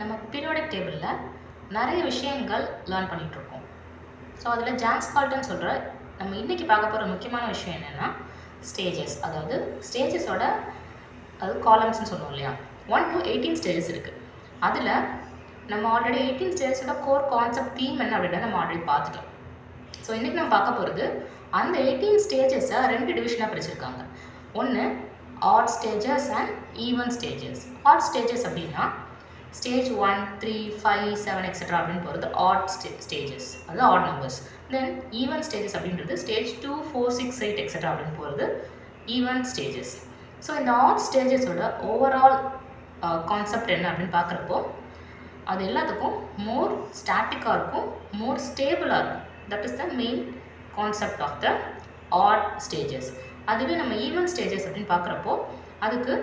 நம்ம பீரியாடிக் டேபிளில் நிறைய விஷயங்கள் லேர்ன் பண்ணிகிட்ருக்கோம். ஸோ அதில் ஜான்ஸ் கால்டன் சொல்கிற நம்ம இன்றைக்கி பார்க்க போகிற முக்கியமான விஷயம் என்னென்னா ஸ்டேஜஸ். அதாவது ஸ்டேஜஸோட அதாவது காலம்ஸ்ன்னு சொல்லுவோம் இல்லையா, 1 to 18 ஸ்டேஜஸ் இருக்குது. அதில் நம்ம ஆல்ரெடி 18 ஸ்டேஜஸோட கோர் கான்செப்ட் தீம் என்ன அப்படின்னா நம்ம ஆல்ரெடி பார்த்துட்டோம். ஸோ இன்றைக்கி நம்ம பார்க்க போகிறது அந்த 18 ஸ்டேஜஸை 2 டிவிஷனாக பிரிச்சிருக்காங்க. ஒன்று odd stages and even stages. Odd stages அப்படின்னா ஸ்டேஜ் 1, 3, 5, 7 எக்ஸெட்ரா அப்படின்னு போகிறது ஆட் ஸ்டேஜஸ், அது odd numbers. Then even stages அப்படின்றது ஸ்டேஜ் 2, 4, 6, 8 எக்ஸெட்ரா அப்படின்னு போகிறது ஈவன் ஸ்டேஜஸ். ஸோ இந்த ஆட் ஸ்டேஜஸோட ஓவரால் கான்செப்ட் என்ன அப்படின்னு பார்க்குறப்போ அது எல்லாத்துக்கும் மோர் ஸ்டாட்டிக்காக இருக்கும், மோர் ஸ்டேபிளாக இருக்கும். That is the main concept of the odd stages. அதுவே நம்ம ஈவன் ஸ்டேஜஸ் அப்படின்னு பார்க்குறப்போ அதுக்கு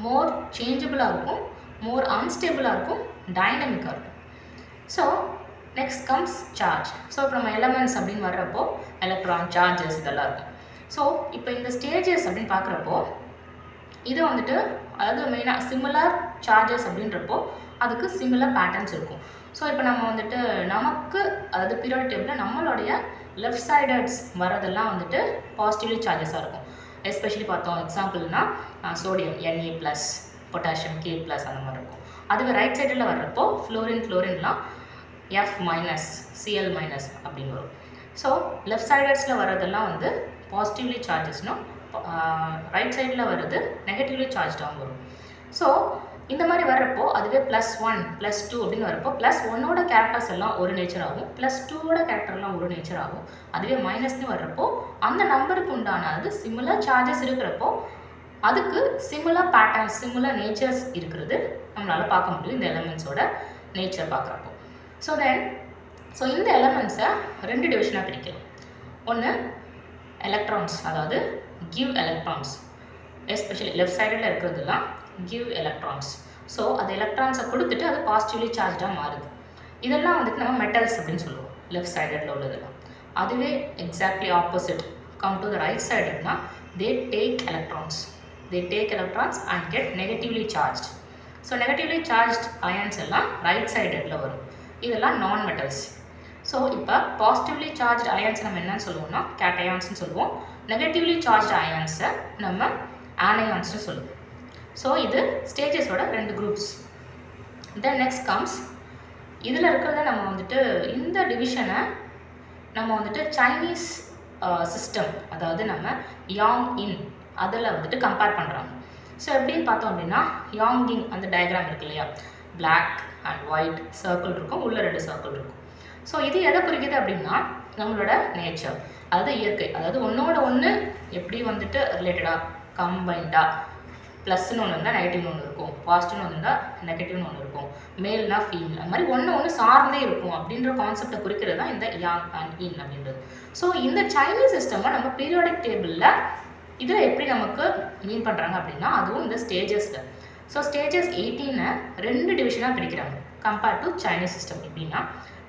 மோர் சேஞ்சபிளாக இருக்கும், மோர் அன்ஸ்டேபிளாக இருக்கும், டைனமிக்காக இருக்கும். So next comes charge. So இப்போ நம்ம எலமெண்ட்ஸ் அப்படின்னு வர்றப்போ எலக்ட்ரான், சார்ஜஸ் இதெல்லாம் இருக்கும். ஸோ இப்போ இந்த ஸ்டேஜஸ் அப்படின்னு பார்க்குறப்போ இது வந்துட்டு அதாவது மெயினாக சிமிலர் சார்ஜஸ் அப்படின்றப்போ அதுக்கு சிமிலர் பேட்டர்ன்ஸ் இருக்கும். ஸோ இப்போ நம்ம வந்துட்டு நமக்கு அதாவது பீரியாடிக் டேபிளில் நம்மளுடைய லெஃப்ட் சைடட்ஸ் வரதெல்லாம் வந்துட்டு பாசிட்டிவ்லி சார்ஜஸாக இருக்கும். எஸ்பெஷலி பார்த்தோம் எக்ஸாம்பிள்னா சோடியம் Na+, பொட்டாசியம் K+ அந்த மாதிரி இருக்கும். அதுவே ரைட் சைடில் வர்றப்போ ஃப்ளோரின்லாம் F-, Cl- அப்படின்னு வரும். ஸோ லெஃப்ட் சைடட்ஸில் வர்றதெல்லாம் வந்து பாசிட்டிவ்லி சார்ஜஸ்னும் ரைட் சைடில் வர்றது நெகட்டிவ்லி சார்ஜ்டாகவும் வரும். ஸோ இந்த மாதிரி வர்றப்போ அதுவே +1, +2 அப்படின்னு வரப்போ +1ஓட கேரக்டர்ஸ் எல்லாம் ஒரு நேச்சர் ஆகும், +2ஓட கேரக்டர்லாம் ஒரு நேச்சர் ஆகும். அதுவே மைனஸ்னு வர்றப்போ அந்த நம்பருக்கு உண்டானது சிமிலர் சார்ஜஸ் இருக்கிறப்போ அதுக்கு சிமிலர் பேட்டர்ன்ஸ், சிமிலர் நேச்சர்ஸ் இருக்கிறது நம்மளால் பார்க்க முடியும் இந்த எலமெண்ட்ஸோட நேச்சர் பார்க்குறப்போ. ஸோ இந்த எலமெண்ட்ஸை 2 டிவிஷனாக பிரிக்கலாம். ஒன்று எலக்ட்ரான்ஸ், அதாவது கிவ் எலக்ட்ரான்ஸ். எஸ்பெஷலி லெஃப்ட் சைடில் இருக்கிறதுலாம் கிவ் எலக்ட்ரான்ஸ். ஸோ அது எலக்ட்ரான்ஸை கொடுத்துட்டு அது பாசிட்டிவ்லி சார்ஜாக மாறுது. இதெல்லாம் வந்துட்டு நம்ம மெட்டல்ஸ் அப்படின்னு சொல்லுவோம் லெஃப்ட் சைடில் உள்ளதெல்லாம். அதுவே exactly opposite come to the right சைடுனா they take electrons and get negatively charged. So negatively charged ions எல்லாம் ரைட் சைடில் வரும். இதெல்லாம் நான் மெட்டல்ஸ். ஸோ இப்போ பாசிட்டிவ்லி சார்ஜ்ட் அயன்ஸ் நம்ம என்னன்னு சொல்லுவோம்னா கேட்டயான்ஸ்னு சொல்லுவோம். நெகட்டிவ்லி சார்ஜ்ட் அயன்ஸை நம்ம ஆனயான்ஸ்னு சொல்லுவோம். ஸோ இது ஸ்டேஜஸோட 2 குரூப்ஸ். தென் நெக்ஸ்ட் கம்ஸ் இதில் இருக்கிறத நம்ம வந்துட்டு இந்த டிவிஷனை நம்ம வந்துட்டு சைனீஸ் சிஸ்டம், அதாவது நம்ம யாங் இன் அதில் வந்துட்டு கம்பேர் பண்ணுறாங்க. ஸோ எப்படின்னு பார்த்தோம் அப்படின்னா யாங் இன் அந்த டயக்ராம் இருக்கு இல்லையா, பிளாக் அண்ட் ஒயிட் சர்க்கிள் இருக்கும், உள்ள 2 சர்க்கிள் இருக்கும். ஸோ இது எதை குறிக்குது அப்படின்னா நம்மளோட நேச்சர், அதாவது இயற்கை. அதாவது ஒன்றோட ஒன்று எப்படி வந்துட்டு ரிலேட்டடாக கம்பைண்டாக ப்ளஸ்ன்னு ஒன்று இருந்தால் நெகட்டிவ்னு ஒன்று இருக்கும், பாசிட்டிவ்னு ஒன்று இருந்தால் நெகட்டிவ்னு ஒன்று இருக்கும், மேல்னா ஃபீமேல், அந்த மாதிரி ஒன்று சார்ந்தே இருக்கும் அப்படின்ற கான்செப்டை குறிக்கிறது தான் இந்த யாங் அண்ட் இன் அப்படின்றது. ஸோ இந்த சைனீஸ் சிஸ்டமை நம்ம பீரியாடிக் டேபிளில் இதில் எப்படி நமக்கு மீன் பண்ணுறாங்க அப்படின்னா அதுவும் இந்த ஸ்டேஜஸில். ஸோ ஸ்டேஜஸ் 18 2 டிவிஷனாக பிரிக்கிறாங்க கம்பேர்ட் டு சைனீஸ் சிஸ்டம். எப்படின்னா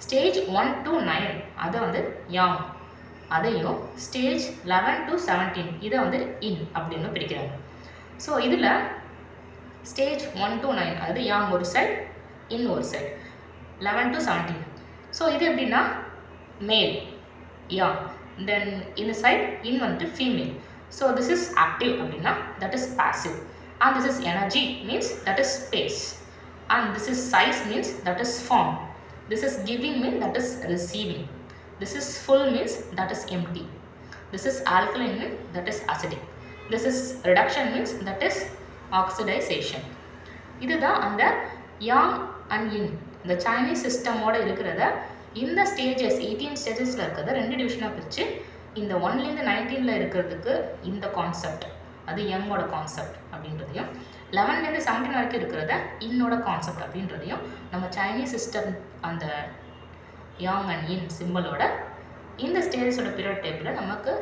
ஸ்டேஜ் 1 to 9 அதை வந்து யாங், அதையும் ஸ்டேஜ் 11 to 17 இதை வந்து இன் அப்படின்னு பிரிக்கிறாங்க. ஸோ இதில் ஸ்டேஜ் 1 to 9 அதாவது யாங் ஒரு சைட், இன் ஒரு சைட், 11 to 17. ஸோ இது எப்படின்னா மேல் யாங், தென் இந்த சைட் இன் வந்துட்டு female. So this is active அப்படின்னா that is passive, and this is energy means that is space, and this is size means that is form, this is giving mean that is receiving, this is full means that is empty, this is alkaline mean that is acidic, this is reduction means that is oxidization. இதுதான் அந்த yang and yin இந்த Chinese சிஸ்டமோட இருக்கிறத இந்த stages 18 ஸ்டேஜஸில் இருக்கிறத 2 டிவிஷனாக பிரித்து இந்த 1லேருந்து 19 இருக்கிறதுக்கு இந்த கான்செப்ட், அது யங்கோட கான்செப்ட் அப்படின்றதையும் 11லேருந்து 17 வரைக்கும் இருக்கிறத இன்னோட கான்செப்ட் அப்படின்றதையும் நம்ம சைனீஸ் சிஸ்டம் அந்த yang and yin சிம்பிளோட இந்த ஸ்டேஜஸோட பீரியட் டேபிளில் நமக்கு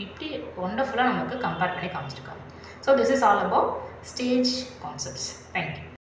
இப்படி ஒண்டர்ஃபுல்லாக நமக்கு கம்பேர் பண்ணி காமிச்சிருக்காங்க. So this is all about stage concepts. Thank you.